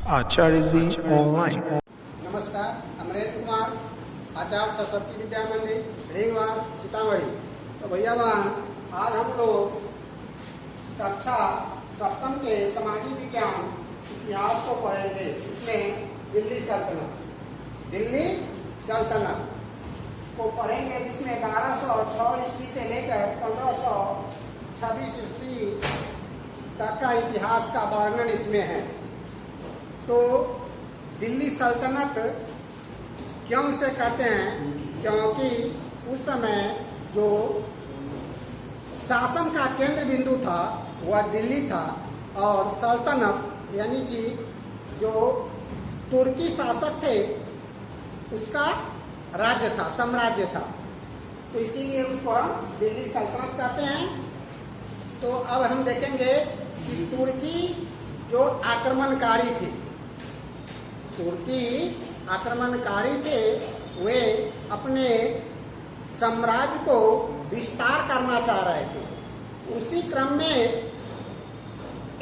आचार्य जी online. नमस्कार, अमरेंद्र कुमार, आचार्य सरस्वती विद्या मंदिर, ढेंगवार, सीतामढ़ी। तो भैया बहन, आज हम लोग कक्षा सप्तम के सामाजिक विज्ञान इतिहास को पढ़ेंगे। इसमें दिल्ली सल्तनत को पढ़ेंगे, जिसमें 1106 ईस्वी से लेकर 1526 ईस्वी तक का इतिहास का वर्णन इसमें है। तो दिल्ली सल्तनत क्यों इसे कहते हैं? क्योंकि उस समय जो शासन का केंद्र बिंदु था वह दिल्ली था, और सल्तनत यानी कि जो तुर्की शासक थे उसका राज्य था, साम्राज्य था। तो इसीलिए उसको हम दिल्ली सल्तनत कहते हैं। तो अब हम देखेंगे कि तुर्की जो आक्रमणकारी थे, वे अपने साम्राज्य को विस्तार करना चाह रहे थे। उसी क्रम में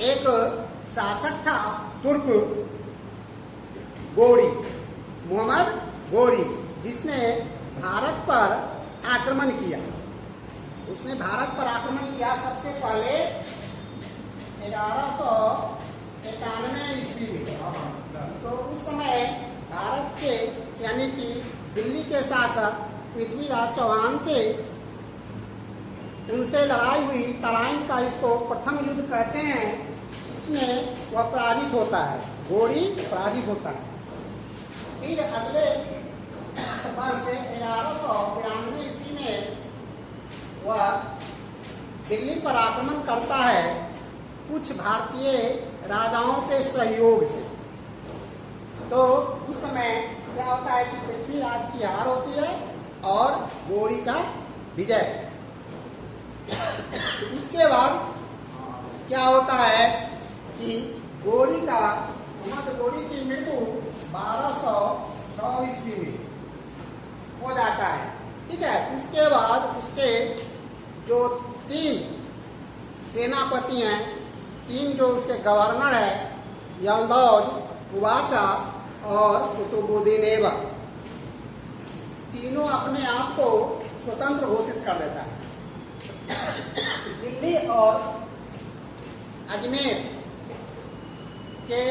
एक शासक था तुर्क गोरी, मोहम्मद गोरी, जिसने भारत पर आक्रमण किया। सबसे पहले 1191 ईस्वी में। तो उस समय भारत के यानी कि दिल्ली के शासक पृथ्वीराज चौहान थे, उनसे लड़ाई हुई। तराइन का इसको प्रथम युद्ध कहते हैं। इसमें वह पराजित होता है, गोरी पराजित होता है। फिर अगले वर्ष 1192 ईस्वी में वह दिल्ली पर आक्रमण करता है, कुछ भारतीय राजाओं के सहयोग से। तो उस समय क्या होता है कि पृथ्वीराज की हार होती है और गोरी का विजय। उसके बाद क्या होता है कि मोहम्मद गोरी की मृत्यु 1206 ईस्वी में हो जाता है। ठीक है। उसके बाद उसके जो 3 सेनापति हैं, 3 जो उसके गवर्नर है, यल्दौज, कुवाचा और कुतुबुद्दीन ऐबक, तीनों अपने आप को स्वतंत्र घोषित कर देता है। दिल्ली और अजमेर के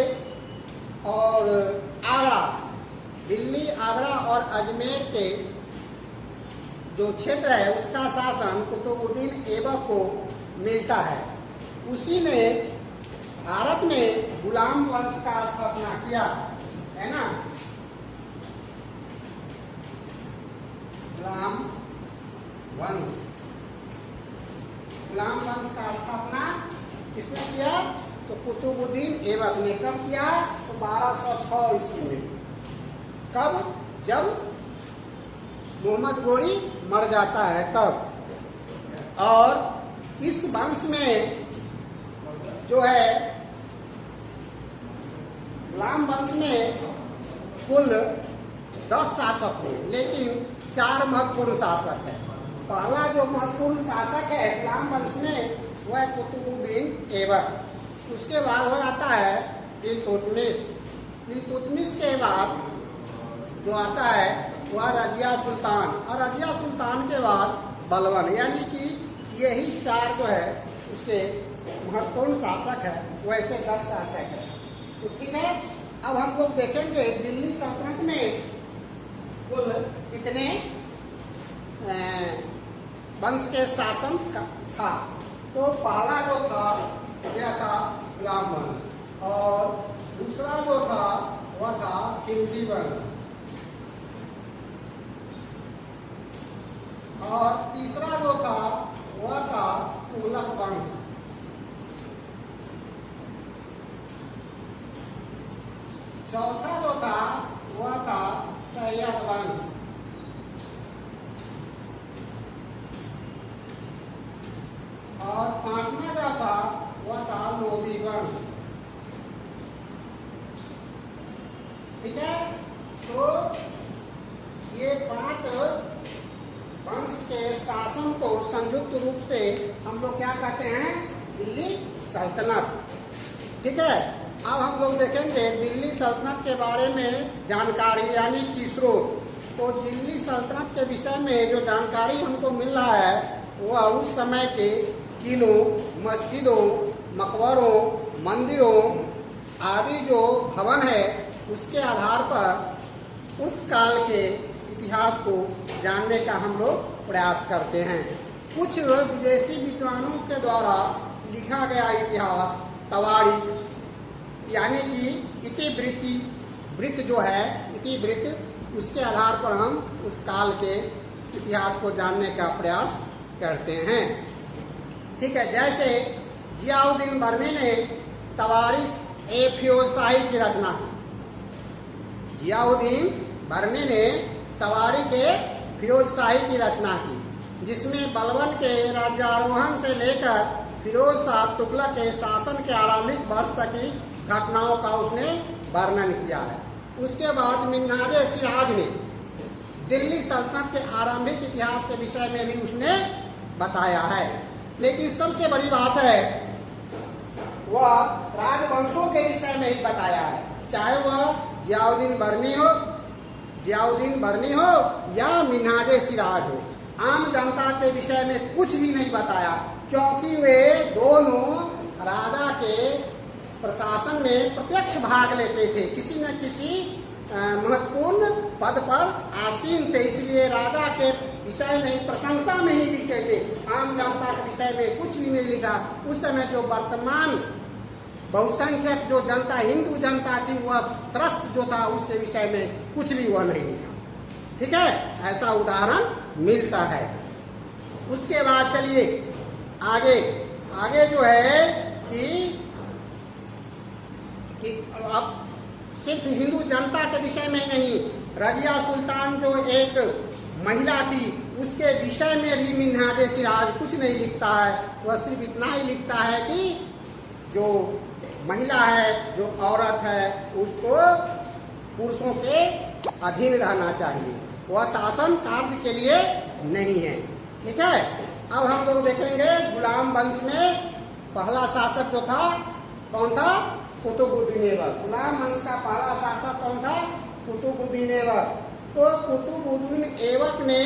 और आगरा, दिल्ली, आगरा और अजमेर के जो क्षेत्र है उसका शासन कुतुबुद्दीन ऐबक को मिलता है। उसी ने भारत में गुलाम वंश का स्थापना किया, है ना। गुलाम वंश का स्थापना किसने किया? तो कुतुबुद्दीन ऐबक ने। कब किया? तो 1206 ईस्वी में। कब? जब मोहम्मद गोरी मर जाता है तब। और इस वंश में जो है, गुलाम वंश में कुल 10 शासक थे, लेकिन 4 महत्वपूर्ण शासक है। पहला जो महत्वपूर्ण शासक है गुलाम वंश में वह है कुतुबुद्दीन ऐबक। उसके बाद हो जाता है इल्तुतमिश के बाद जो आता है वह रजिया सुल्तान, और रजिया सुल्तान के बाद बलबन। यानी कि यही 4 जो है उसके महत्वपूर्ण शासक है। वैसे 10 शासक है। तो ठीक है। अब हम लोग देखेंगे दिल्ली सल्तनत में कुल कितने वंश के शासन था। तो पहला जो था यह था गुलाम वंश, और दूसरा जो था वह था खिलजी वंश, और तीसरा जो था वह था तुगलक वंश, चौथा जो था वह था सैयद वंश, और 5वां जो था वह था लोधी वंश। ठीक है। तो ये 5 वंश के शासन को संयुक्त रूप से हम लोग क्या कहते हैं? दिल्ली सल्तनत। ठीक है। अब हम लोग देखेंगे दिल्ली सल्तनत के बारे में जानकारी यानी कि स्रोत। तो दिल्ली सल्तनत के विषय में जो जानकारी हमको मिल रहा है वह उस समय के किलों, मस्जिदों, मकबरों, मंदिरों आदि जो भवन है उसके आधार पर उस काल के इतिहास को जानने का हम लोग प्रयास करते हैं। कुछ विदेशी विद्वानों के द्वारा लिखा गया इतिहास तवारीख यानी कि इतिवृत्ति वृत्त जो है इतिवृत्त उसके आधार पर हम उस काल के इतिहास को जानने का प्रयास करते हैं। ठीक है, जैसे जियाउद्दीन बर्मी ने तवारीख ए फिरोजशाही की रचना की। जियाउद्दीन बर्मी ने तवारीख ए फिरोजशाही की रचना की, जिसमें बलबन के राज्यारोहण से लेकर फिरोज शाह तुगलक के शासन के आरंभिक वर्ष तक की घटनाओं का उसने वर्णन किया है। उसके बाद मिन्हाजे सिराज ने दिल्ली सल्तनत के आरंभिक इतिहास के विषय में भी उसने बताया है। लेकिन सबसे बड़ी बात है वह राजवंशों के विषय में ही बताया है, चाहे वह जियाउद्दीन बर्नी हो या मिन्हाजे सिराज हो। आम जनता के विषय में कुछ भी नहीं बताया, क्योंकि वे दोनों राजा के प्रशासन में प्रत्यक्ष भाग लेते थे, किसी न किसी महत्वपूर्ण पद पर आसीन थे, इसलिए राजा के विषय में प्रशंसा में ही लिखे थे। आम जनता के विषय में कुछ भी नहीं लिखा। उस समय जो वर्तमान बहुसंख्यक जो जनता हिंदू जनता थी वह त्रस्त जो था उसके विषय में कुछ भी वह नहीं लिखा। ठीक है, ऐसा उदाहरण मिलता है। उसके बाद चलिए आगे जो है कि अब सिर्फ हिंदू जनता के विषय में नहीं, रजिया सुल्तान जो एक महिला थी उसके विषय में भी मिन्हाजे सिराज कुछ नहीं लिखता है। वह सिर्फ इतना ही लिखता है कि जो महिला है, जो औरत है, उसको पुरुषों के अधीन रहना चाहिए, वह शासन कार्य के लिए नहीं है। ठीक है, अब हम लोग देखेंगे गुलाम वंश में पहला शासक जो था कौन था? कुतुबुद्दीन ऐबक। गुलाम वंश का पहला शासक कौन था? कुतुबुद्दीन ऐबक। तो कुतुबुद्दीन ऐबक ने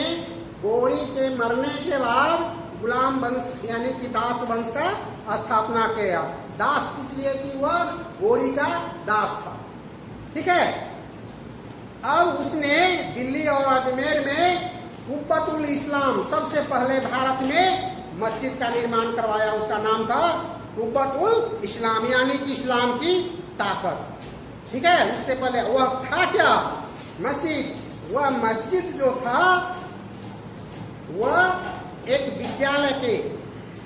गोरी के मरने के बाद गुलाम वंश यानी कि दास वंश का स्थापना किया। दास इसलिए कि वह गोरी का दास था। ठीक है, अब उसने दिल्ली और अजमेर में कुब्बतुल इस्लाम सबसे पहले भारत में मस्जिद का निर्माण करवाया। उसका नाम था कुब्बतुल इस्लाम यानी कि इस्लाम की ताकत। ठीक है, उससे पहले वह था क्या? मस्जिद। वह मस्जिद जो था वह एक विद्यालय के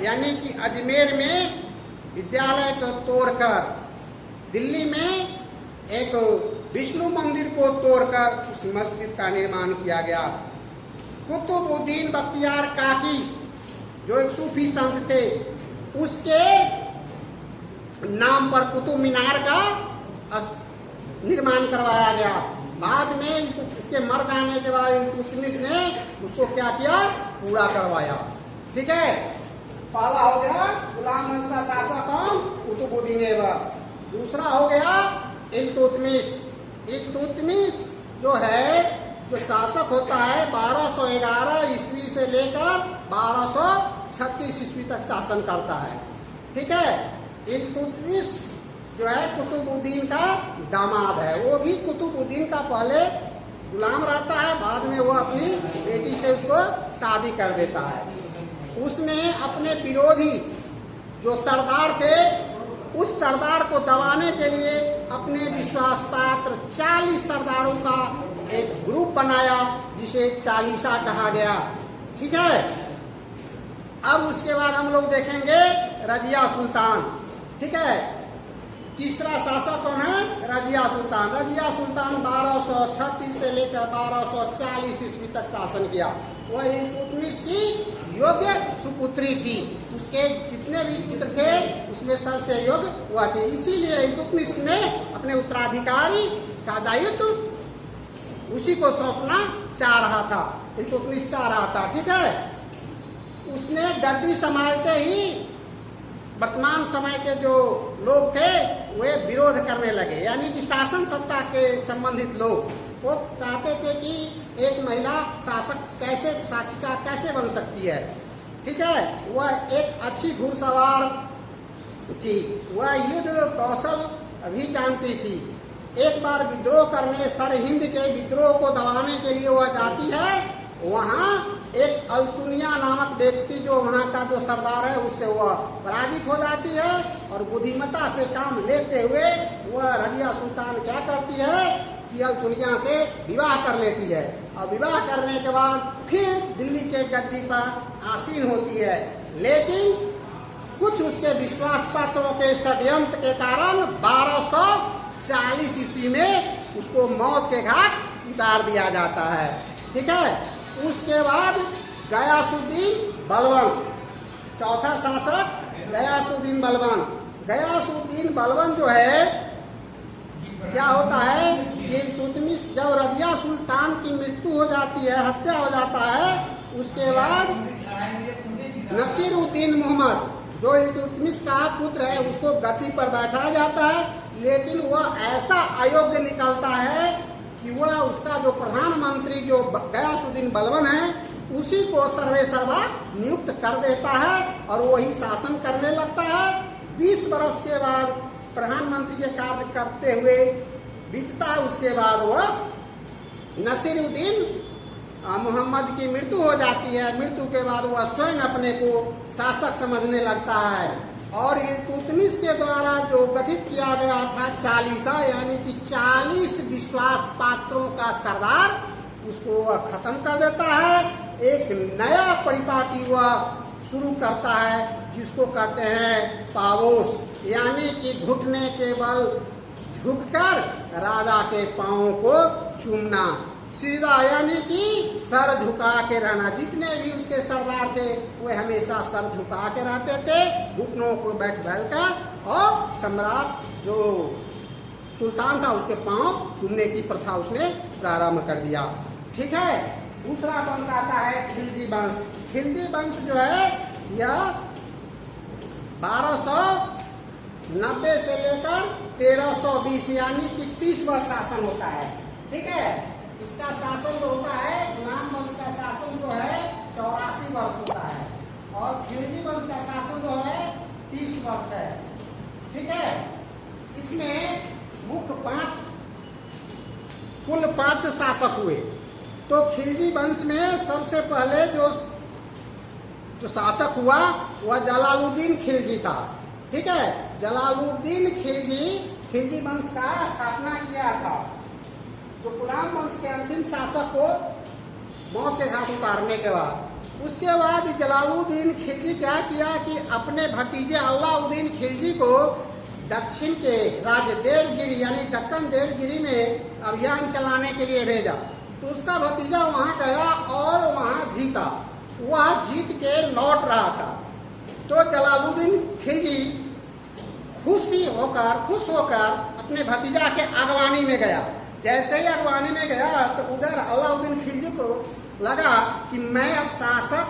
यानी कि अजमेर में विद्यालय को तोड़कर दिल्ली में एक विष्णु मंदिर को तोड़कर उस मस्जिद का निर्माण किया गया। कुतुबुद्दीन बख्तियार काकी जो एक सूफी संत थे उसके नाम पर कुतुब मीनार का निर्माण करवाया गया। बाद में इसके मर जाने के बाद इल्तुतमिश ने उसको क्या किया? पूरा करवाया। ठीक है, पहला हो गया गुलाम वंश का शासक कौन? कुतुबुद्दीन ऐबक। दूसरा हो गया इल्तुतमिश। इल्तुतमिश जो है जो शासक होता है 1211 ईस्वी से लेकर 1236 ईस्वी तक शासन करता है। ठीक है, इल्तुतमिश जो है कुतुबुद्दीन का दामाद है। वो भी कुतुबुद्दीन का पहले गुलाम रहता है, बाद में वो अपनी बेटी से उसको शादी कर देता है। उसने अपने विरोधी जो सरदार थे उस सरदार को दबाने के लिए अपने विश्वास पात्र 40 सरदारों का एक ग्रुप बनाया जिसे चालीसा कहा गया। ठीक है, अब उसके बाद हम लोग देखेंगे रजिया सुल्तान। ठीक है, तीसरा शासक कौन है? रजिया सुल्तान। रजिया सुल्तान 1236 से लेकर 1240 ईस्वी तक शासन किया। वह इल्तुतमिश की योग्य सुपुत्री थी। उसके जितने भी पुत्र थे उसमें सबसे योग्य हुआ थी। इसीलिए इल्तुतमिश ने अपने उत्तराधिकारी का दायित्व उसी को सौंपना चाह रहा था। इल्तुतमिश चाह रहा था। ठीक है, उसने गद्दी संभालते ही वर्तमान समय के जो लोग थे वे विरोध करने लगे, यानी कि शासन सत्ता के संबंधित लोग वो चाहते थे कि एक महिला शासिका कैसे बन सकती है। ठीक है, वह एक अच्छी घुड़सवार थी, वह युद्ध कौशल भी जानती थी। एक बार विद्रोह करने सरहिंद के विद्रोह को दबाने के लिए वह जाती है। वहाँ एक अल्तुनिया नामक व्यक्ति जो वहाँ का जो सरदार है उससे वह पराजित हो जाती है और बुद्धिमत्ता से काम लेते हुए वह रजिया सुल्तान क्या करती है कि अल्तुनिया से विवाह कर लेती है और विवाह करने के बाद फिर दिल्ली के गद्दी पर आसीन होती है। लेकिन कुछ उसके विश्वास पात्रों के षड्यंत्र के कारण 1240 ईस्वी में उसको मौत के घाट उतार दिया जाता है। ठीक है, उसके बाद गयासुद्दीन बलबन, चौथा शासक गयासुद्दीन बलबन। गयासुद्दीन बलबन जो है क्या होता है कि इल्तुतमिश जब रजिया सुल्तान की मृत्यु हो जाती है, हत्या हो जाता है, उसके बाद नसीरुद्दीन मोहम्मद जो इल्तुतमिश का पुत्र है उसको गद्दी पर बैठाया जाता है। लेकिन वह ऐसा अयोग्य निकलता है कि वह उसका जो प्रधानमंत्री जो गयासुद्दीन बलबन है उसी को सर्वेसर्वा नियुक्त कर देता है और वही शासन करने लगता है। 20 वर्ष के बाद प्रधानमंत्री के कार्य करते हुए बीतता है। उसके बाद वह नसीरुद्दीन मोहम्मद की मृत्यु हो जाती है। मृत्यु के बाद वह स्वयं अपने को शासक समझने लगता है और इल्तुतमिश के द्वारा जो गठित किया गया था 40 यानी कि 40 विश्वास पात्रों का सरदार, उसको वह खत्म कर देता है। एक नया परिपाटी वह शुरू करता है जिसको कहते हैं पावोस, यानी कि घुटने के बल झुककर राजा के पांवों को चूमना, सीधा यानी कि सर झुका के रहना। जितने भी उसके सरदार थे वे हमेशा सर झुका के रहते थे, घुटनों को बैठ कर, और सम्राट जो सुल्तान था उसके पांव चूमने की प्रथा उसने प्रारंभ कर दिया। ठीक है, दूसरा वंश आता है खिलजी वंश। खिलजी वंश जो है यह 1290 से लेकर 1320 यानी कि 30 वर्ष शासन होता है। ठीक है, इसका शासन जो होता है, गुलाम वंश का शासन जो है 84 वर्ष होता है और खिलजी वंश का शासन जो है 30 वर्ष है। ठीक है, इसमें मुख्य कुल 5 शासक हुए। तो खिलजी वंश में सबसे पहले जो शासक हुआ वह जलालुद्दीन खिलजी था। ठीक है, जलालुद्दीन खिलजी वंश का स्थापना किया था। जो गुलाम वंश के अंतिम शासक को मौत के घाट उतारने के बाद, उसके बाद जलालुद्दीन खिलजी क्या किया कि अपने भतीजे अलाउद्दीन खिलजी को दक्षिण के राज्य देवगिरी यानी दक्कन देवगिरी में अभियान चलाने के लिए भेजा। तो उसका भतीजा वहां गया और वहां जीता। वह जीत के लौट रहा था। तो जलालुद्दीन खिलजी खुश होकर अपने भतीजा के अगवानी में गया। जैसे ही अगवानी में गया तो उधर अलाउद्दीन खिलजी को लगा कि मैं अब शासक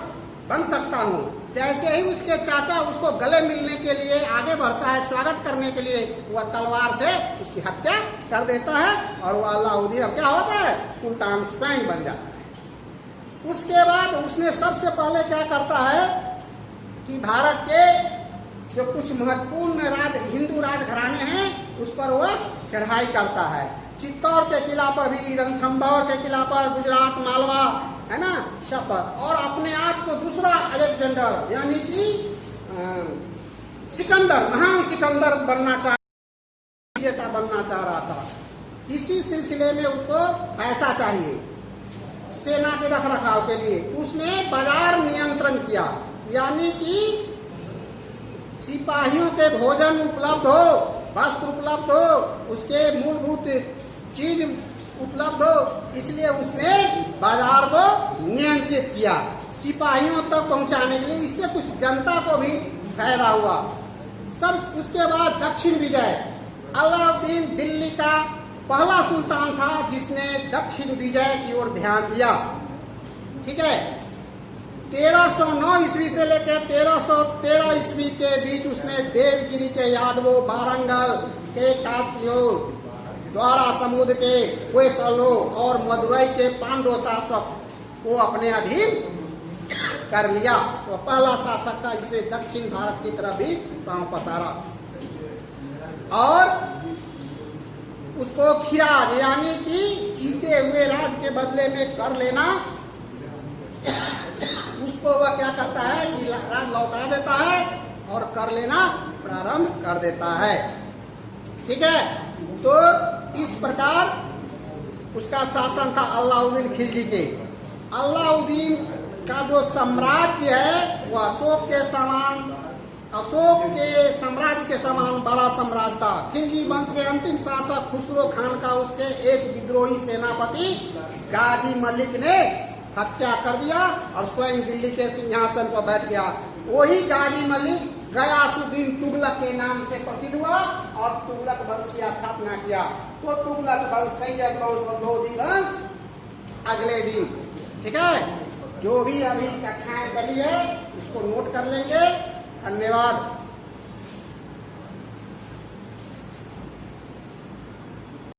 बन सकता हूँ। जैसे ही उसके चाचा उसको गले मिलने के लिए आगे बढ़ता है, स्वागत करने के लिए, वह तलवार से उसकी हत्या कर देता है और वह अलाउद्दीन अब क्या होता है, सुल्तान स्वयं बन जाता है। उसके बाद उसने सबसे पहले क्या करता है कि भारत के जो कुछ महत्वपूर्ण हिंदू राजघराने हैं उस पर वह चढ़ाई करता है। चित्तौड़ के किला पर भी, रणथंभौर के किला पर, गुजरात, मालवा, है ना, सब पर, और अपने आप को दूसरा अलेक्जेंडर यानी कि सिकंदर, महान सिकंदर बनना चाह रहा था। इसी सिलसिले में उसको पैसा चाहिए सेना के रख रखाव के लिए। तो उसने बाजार नियंत्रण किया, यानी कि सिपाहियों के भोजन उपलब्ध हो, वस्त्र उपलब्ध हो, उसके मूलभूत चीज उपलब्ध हो, इसलिए उसने बाजार को नियंत्रित किया सिपाहियों तक पहुंचाने के लिए। इससे कुछ जनता को भी फायदा हुआ। सब उसके बाद दक्षिण विजय। अलाउद्दीन दिल्ली का पहला सुल्तान था जिसने दक्षिण विजय की ओर ध्यान दिया। ठीक है, 1309 ईस्वी से लेकर 1313 ईस्वी पृथ्वी के बीच उसने देवगिरी के यादवों वारंगल के काकतियों द्वारा समुद्र के होयसलों और मदुरई के पांडव शासक को अपने अधीन कर लिया। तो पहला शासक था जिसे दक्षिण भारत की तरफ भी पांव पसारा और उसको खिराज यानी कि जीते हुए राज के बदले में कर लेना, उसको वह क्या करता है कि राज लौटा देता है और कर लेना प्रारंभ कर देता है। ठीक है, तो इस प्रकार उसका शासन था अलाउद्दीन खिलजी के। अलाउद्दीन का जो साम्राज्य है वह अशोक के साम्राज्य के समान बड़ा साम्राज्य था। खिलजी वंश के अंतिम शासक खुसरो खान का उसके एक विद्रोही सेनापति गाजी मलिक ने हत्या कर दिया और स्वयं दिल्ली के सिंहासन पर बैठ गया। वही गाजी मलिक गयासुद्दीन तुगलक के नाम से प्रसिद्ध हुआ और तुगलक वंश की स्थापना किया। तो तुगलक वंश, सैयद वंश और लोधी वंश अगले दिन। ठीक है, जो भी अभी कक्षाएं चली है उसको नोट कर लेंगे। धन्यवाद।